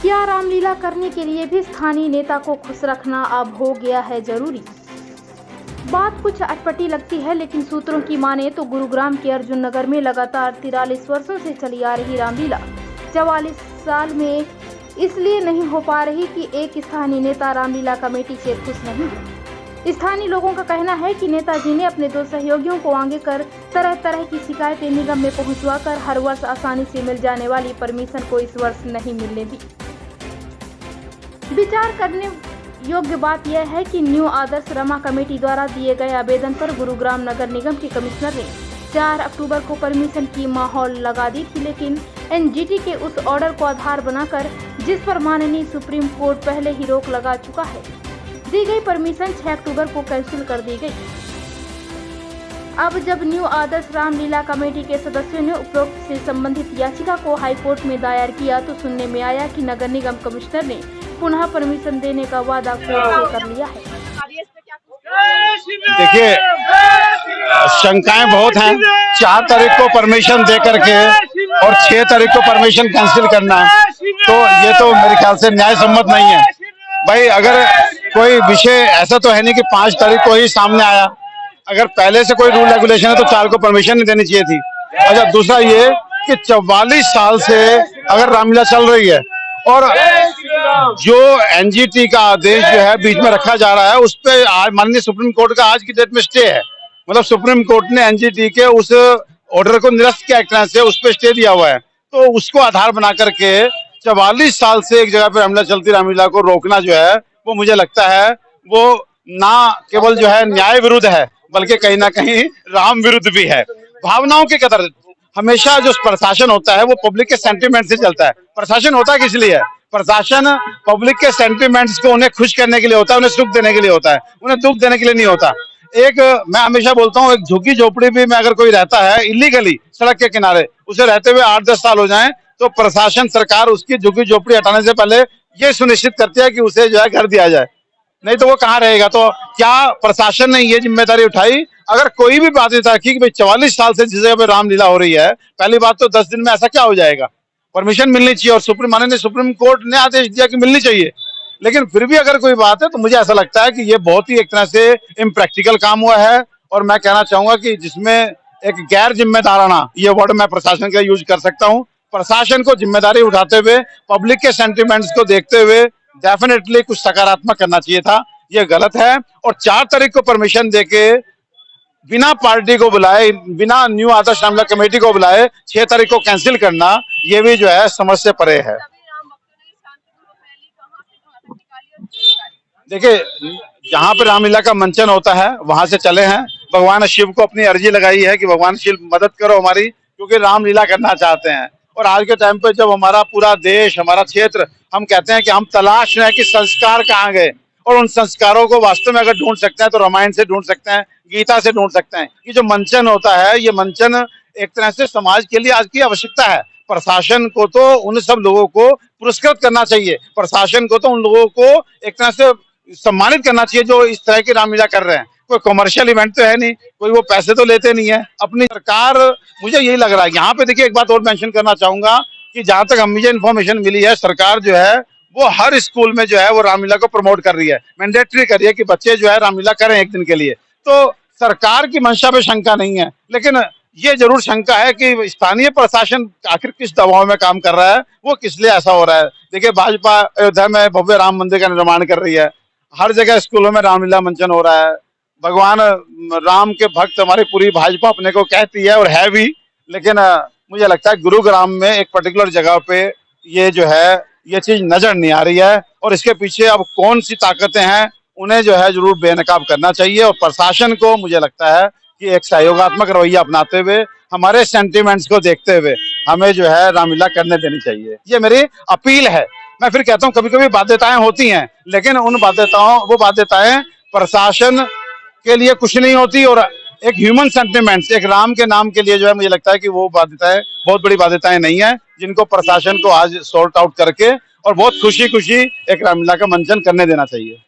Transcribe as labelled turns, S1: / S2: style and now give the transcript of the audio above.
S1: क्या रामलीला करने के लिए भी स्थानीय नेता को खुश रखना अब हो गया है जरूरी? बात कुछ अटपटी लगती है, लेकिन सूत्रों की माने तो गुरुग्राम के अर्जुन नगर में लगातार 43 वर्षों से चली आ रही रामलीला 44 साल में इसलिए नहीं हो पा रही कि एक स्थानीय नेता रामलीला कमेटी से खुश नहीं है। स्थानीय लोगों का कहना है कि नेताजी ने अपने 2 सहयोगियों को आगे कर तरह तरह की शिकायतें निगम में पहुंचवाकर हर वर्ष आसानी से मिल जाने वाली परमिशन को इस वर्ष नहीं मिलने दी। विचार करने योग्य बात यह है कि न्यू आदर्श रमा कमेटी द्वारा दिए गए आवेदन पर गुरुग्राम नगर निगम के कमिश्नर ने 4 अक्टूबर को परमिशन की माहौल लगा दी थी, लेकिन एनजीटी के उस ऑर्डर को आधार बनाकर जिस पर माननीय सुप्रीम कोर्ट पहले ही रोक लगा चुका है, दी गई परमिशन 6 अक्टूबर को कैंसिल कर दी गई। अब जब न्यू आदर्श रामलीला कमेटी के सदस्यों ने उपरोक्त से संबंधित याचिका को हाईकोर्ट में दायर किया तो सुनने में आया कि नगर निगम कमिश्नर ने पुनः परमिशन देने का वादा कोर्ट से कर लिया है।
S2: देखिए, शंकाएं बहुत हैं। 4 तारीख को परमिशन दे करके और 6 तारीख को परमिशन कैंसिल करना, तो ये तो मेरे ख्याल से न्याय सम्मत नहीं है। भाई, अगर कोई विषय ऐसा तो है नहीं कि 5 तारीख को ही सामने आया। अगर पहले से कोई रूल रेगुलेशन है तो 4 को परमिशन नहीं देनी चाहिए थी। अच्छा, दूसरा ये कि 44 साल से अगर रामलीला चल रही है और जो एनजीटी का आदेश जो है बीच में रखा जा रहा है, उस पे माननीय सुप्रीम कोर्ट का आज की डेट में स्टे है। मतलब सुप्रीम कोर्ट ने एनजीटी के उस ऑर्डर को निरस्त किया, एक तरह से उस पे स्टे दिया हुआ है। तो उसको आधार बना करके 44 साल से एक जगह पे रामलीला चलती रामलीला को रोकना जो है वो मुझे लगता है वो ना केवल जो है न्याय विरुद्ध है, बल्कि कहीं ना कहीं राम विरुद्ध भी है। भावनाओं के कदर हमेशा जो प्रशासन होता है वो पब्लिक के सेंटिमेंट से चलता है। प्रशासन होता किस लिए है? प्रशासन पब्लिक के सेंटिमेंट्स को उन्हें खुश करने के लिए होता है, उन्हें सुख देने के लिए होता है, उन्हें दुख देने के लिए नहीं होता। मैं हमेशा बोलता हूँ, एक झुग्गी झोपड़ी भी में अगर कोई रहता है इलीगली सड़क के किनारे, उसे रहते हुए 8-10 साल हो जाएं, तो प्रशासन सरकार उसकी झुग्गी झोपड़ी हटाने से पहले ये सुनिश्चित करती है कि उसे जो है घर दिया जाए, नहीं तो वो कहाँ रहेगा। तो क्या प्रशासन ने ये जिम्मेदारी उठाई? अगर कोई भी बाध्यता रखी कि भाई 44 साल से जिस जगह पे रामलीला हो रही है, पहली बात तो 10 दिन में ऐसा क्या हो जाएगा? परमिशन मिलनी चाहिए और माननीय सुप्रीम कोर्ट ने आदेश दिया कि मिलनी चाहिए। लेकिन फिर भी अगर कोई बात है तो मुझे ऐसा लगता है कि ये बहुत ही एक तरह से इम्प्रैक्टिकल काम हुआ है। और मैं कहना चाहूंगा कि जिसमें एक गैर जिम्मेदाराना, ये वर्ड मैं प्रशासन का यूज कर सकता हूँ, प्रशासन को जिम्मेदारी उठाते हुए पब्लिक के सेंटिमेंट्स को देखते हुए डेफिनेटली कुछ सकारात्मक करना चाहिए था। ये गलत है। और 4 तारीख को परमिशन देके बिना पार्टी को बुलाए, बिना न्यू आदर्श रामलीला कमेटी को बुलाए 6 तारीख को कैंसिल करना, ये भी जो है समझ से परे है। देखिए, जहाँ पे रामलीला का मंचन होता है वहां से चले हैं। भगवान शिव को अपनी अर्जी लगाई है कि भगवान शिव मदद करो हमारी, क्योंकि रामलीला करना चाहते हैं। और आज के टाइम पे जब हमारा पूरा देश, हमारा क्षेत्र, हम कहते हैं कि हम तलाश रहे हैं कि संस्कार कहाँ गए, और उन संस्कारों को वास्तव में अगर ढूंढ सकते हैं तो रामायण से ढूंढ सकते हैं, गीता से ढूंढ सकते हैं। ये जो मंचन होता है, ये मंचन एक तरह से समाज के लिए आज की आवश्यकता है। प्रशासन को तो उन सब लोगों को पुरस्कृत करना चाहिए, प्रशासन को तो उन लोगों को एक तरह से सम्मानित करना चाहिए जो इस तरह की रामलीला कर रहे हैं। कोई कमर्शियल इवेंट तो है नहीं, कोई वो पैसे तो लेते नहीं है। अपनी सरकार, मुझे यही लग रहा है। यहाँ पे देखिए, एक बात और मेंशन करना चाहूंगा कि जहां तक मुझे इन्फॉर्मेशन मिली है, सरकार जो है वो हर स्कूल में जो है वो रामलीला को प्रमोट कर रही है, मैंडेटरी कर रही है कि बच्चे जो है रामलीला करें एक दिन के लिए। तो सरकार की मंशा पे शंका नहीं है, लेकिन ये जरूर शंका है कि स्थानीय प्रशासन आखिर किस दबाव में काम कर रहा है, वो किस लिए ऐसा हो रहा है। देखिए, भाजपा अयोध्या में भव्य राम मंदिर का निर्माण कर रही है, हर जगह स्कूलों में रामलीला मंचन हो रहा है। भगवान राम के भक्त हमारी पूरी भाजपा अपने को कहती है और है भी, लेकिन मुझे लगता है गुरुग्राम में एक पर्टिकुलर जगह पे ये जो है ये चीज नजर नहीं आ रही है। और इसके पीछे अब कौन सी ताकतें हैं, उन्हें जो है जरूर बेनकाब करना चाहिए। और प्रशासन को मुझे लगता है कि एक सहयोगात्मक रवैया अपनाते हुए, हमारे सेंटिमेंट्स को देखते हुए हमें जो है रामलीला करने देनी चाहिए। ये मेरी अपील है। मैं फिर कहता हूँ, कभी कभी बाध्यताएं होती हैं, लेकिन वो बाध्यताएं प्रशासन के लिए कुछ नहीं होती, और एक ह्यूमन सेंटिमेंट्स, एक राम के नाम के लिए जो है मुझे लगता है कि वो बाध्यताएं बहुत बड़ी बाध्यताएं नहीं है, जिनको प्रशासन को आज सॉर्ट आउट करके और बहुत खुशी खुशी एक रामलीला का मंचन करने देना चाहिए।